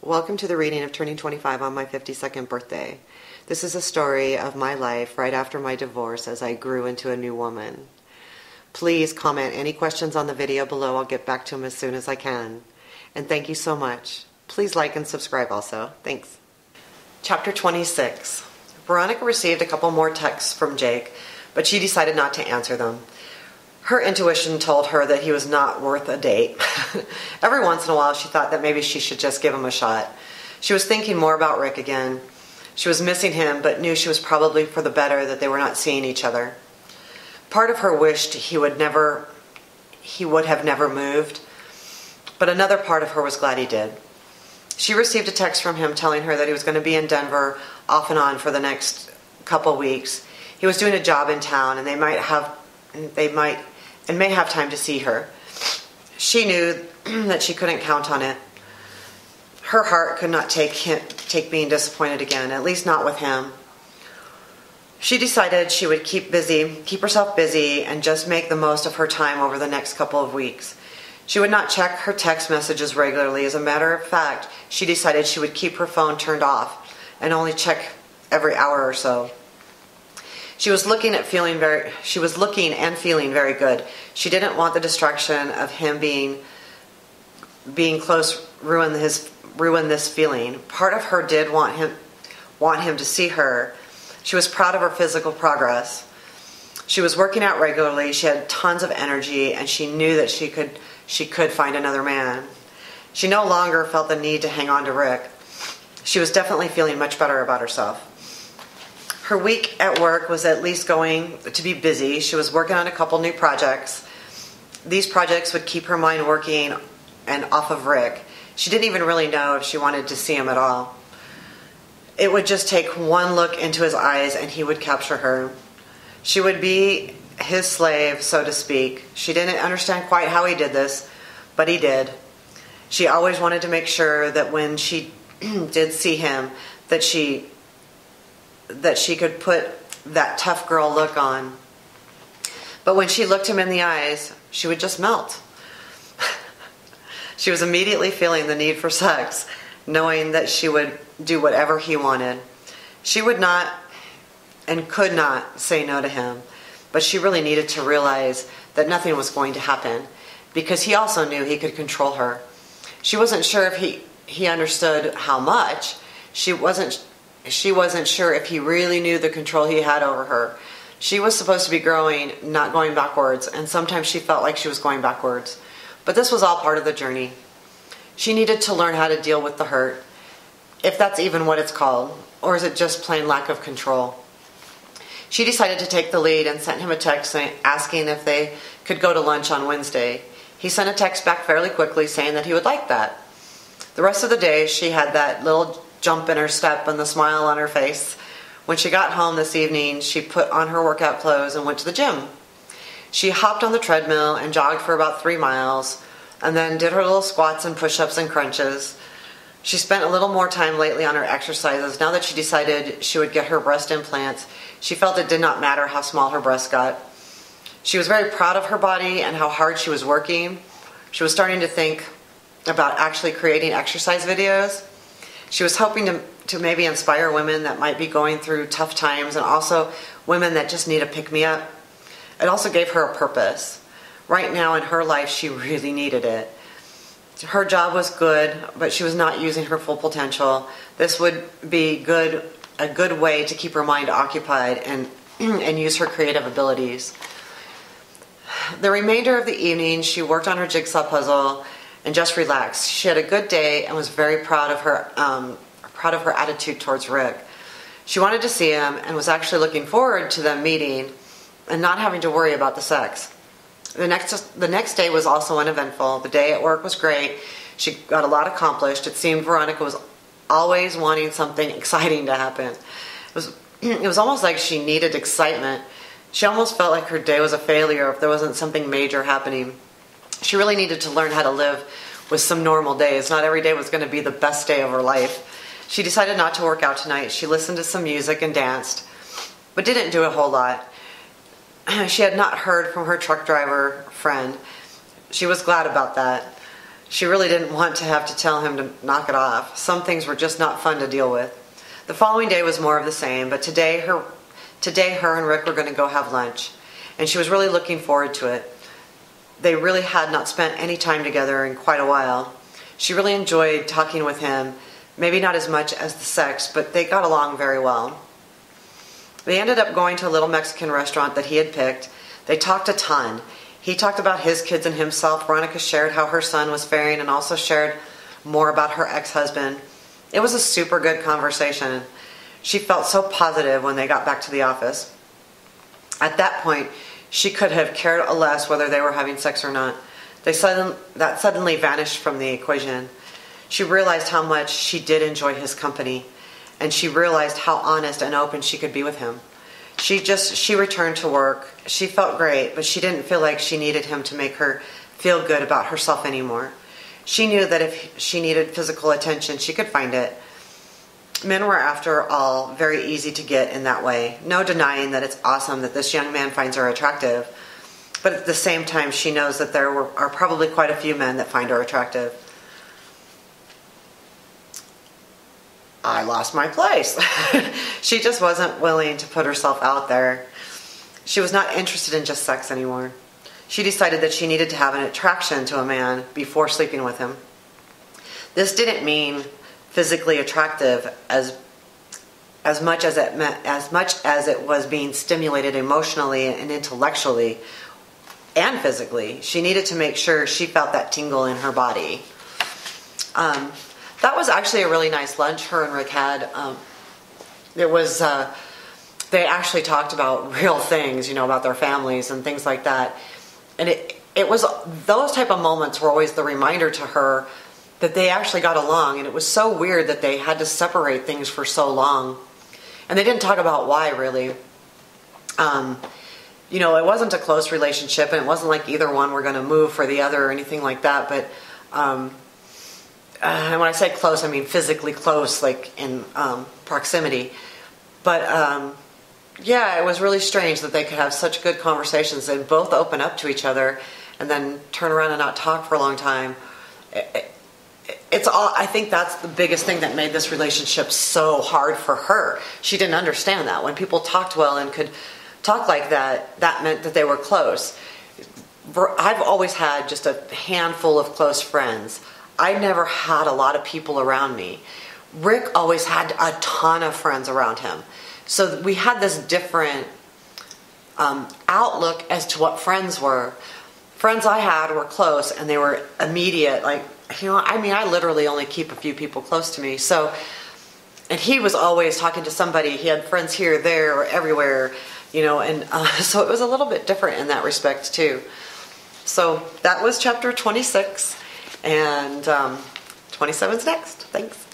Welcome to the reading of Turning 25 on my 52nd birthday. This is a story of my life right after my divorce as I grew into a new woman. Please comment any questions on the video below. I'll get back to them as soon as I can. And thank you so much. Please like and subscribe also. Thanks. Chapter 26. Veronica received a couple more texts from Jake, but she decided not to answer them. Her intuition told her that he was not worth a date. Every once in a while she thought that maybe she should just give him a shot. She was thinking more about Rick again. She was missing him, but knew she was probably for the better that they were not seeing each other. Part of her wished he would have never moved, but another part of her was glad he did. She received a text from him telling her that he was going to be in Denver off and on for the next couple weeks. He was doing a job in town and may have time to see her. She knew that she couldn't count on it. Her heart could not take being disappointed again, at least not with him. She decided she would keep herself busy, and just make the most of her time over the next couple of weeks. She would not check her text messages regularly. As a matter of fact, she decided she would keep her phone turned off and only check every hour or so. She was looking and feeling very good. She didn't want the distraction of him being close ruin this feeling. Part of her did want him to see her. She was proud of her physical progress. She was working out regularly. She had tons of energy, and she knew that she could find another man. She no longer felt the need to hang on to Rick. She was definitely feeling much better about herself. Her week at work was at least going to be busy. She was working on a couple new projects. These projects would keep her mind working and off of Rick. She didn't even really know if she wanted to see him at all. It would just take one look into his eyes and he would capture her. She would be his slave, so to speak. She didn't understand quite how he did this, but he did. She always wanted to make sure that when she did see him, that she could put that tough girl look on. But when she looked him in the eyes, she would just melt. She was immediately feeling the need for sex, knowing that she would do whatever he wanted. She would not and could not say no to him, but she really needed to realize that nothing was going to happen, because he also knew he could control her. She wasn't sure if he understood how much. She wasn't sure if he really knew the control he had over her. She was supposed to be growing, not going backwards, and sometimes she felt like she was going backwards. But this was all part of the journey. She needed to learn how to deal with the hurt, if that's even what it's called, or is it just plain lack of control? She decided to take the lead and sent him a text asking if they could go to lunch on Wednesday. He sent a text back fairly quickly saying that he would like that. The rest of the day, she had that little jump in her step and the smile on her face. When she got home this evening, she put on her workout clothes and went to the gym. She hopped on the treadmill and jogged for about 3 miles, and then did her little squats and push-ups and crunches. She spent a little more time lately on her exercises. Now that she decided she would get her breast implants, she felt it did not matter how small her breasts got. She was very proud of her body and how hard she was working. She was starting to think about actually creating exercise videos. She was hoping to maybe inspire women that might be going through tough times, and also women that just need a pick-me-up. It also gave her a purpose. Right now in her life, she really needed it. Her job was good, but she was not using her full potential. This would be a good way to keep her mind occupied and use her creative abilities. The remainder of the evening, she worked on her jigsaw puzzle and just relaxed. She had a good day and was very proud of her attitude towards Rick. She wanted to see him and was actually looking forward to them meeting and not having to worry about the sex. The next day was also uneventful. The day at work was great. She got a lot accomplished. It seemed Veronica was always wanting something exciting to happen. It was almost like she needed excitement. She almost felt like her day was a failure if there wasn't something major happening. She really needed to learn how to live with some normal days. Not every day was going to be the best day of her life. She decided not to work out tonight. She listened to some music and danced, but didn't do a whole lot. She had not heard from her truck driver friend. She was glad about that. She really didn't want to have to tell him to knock it off. Some things were just not fun to deal with. The following day was more of the same, but today her and Rick were going to go have lunch, and she was really looking forward to it. They really had not spent any time together in quite a while. She really enjoyed talking with him, maybe not as much as the sex, but they got along very well. They ended up going to a little Mexican restaurant that he had picked. They talked a ton. He talked about his kids and himself. Veronica shared how her son was faring and also shared more about her ex-husband. It was a super good conversation. She felt so positive when they got back to the office. At that point, she could have cared less whether they were having sex or not. That suddenly vanished from the equation. She realized how much she did enjoy his company, and she realized how honest and open she could be with him. She returned to work. She felt great, but she didn't feel like she needed him to make her feel good about herself anymore. She knew that if she needed physical attention, she could find it. Men were, after all, very easy to get in that way. No denying that it's awesome that this young man finds her attractive. But at the same time, she knows that there are probably quite a few men that find her attractive. I lost my place. She just wasn't willing to put herself out there. She was not interested in just sex anymore. She decided that she needed to have an attraction to a man before sleeping with him. This didn't mean physically attractive as much as it was being stimulated emotionally and intellectually and physically. She needed to make sure she felt that tingle in her body. That was actually a really nice lunch her and Rick had. They actually talked about real things, about their families and things like that. And it was, those type of moments were always the reminder to her that they actually got along. And it was so weird that they had to separate things for so long. And they didn't talk about why, really. It wasn't a close relationship, and it wasn't like either one were going to move for the other or anything like that. But and when I say close, I mean physically close, like in proximity. But yeah, it was really strange that they could have such good conversations and both open up to each other and then turn around and not talk for a long time. I think that's the biggest thing that made this relationship so hard for her. She didn't understand that. When people talked well and could talk like that, that meant that they were close. I've always had just a handful of close friends. I never had a lot of people around me. Rick always had a ton of friends around him. So we had this different outlook as to what friends were. Friends I had were close and they were immediate. I literally only keep a few people close to me. And he was always talking to somebody. He had friends here, there, or everywhere, and so it was a little bit different in that respect too. So that was chapter 26. And 27's next. Thanks.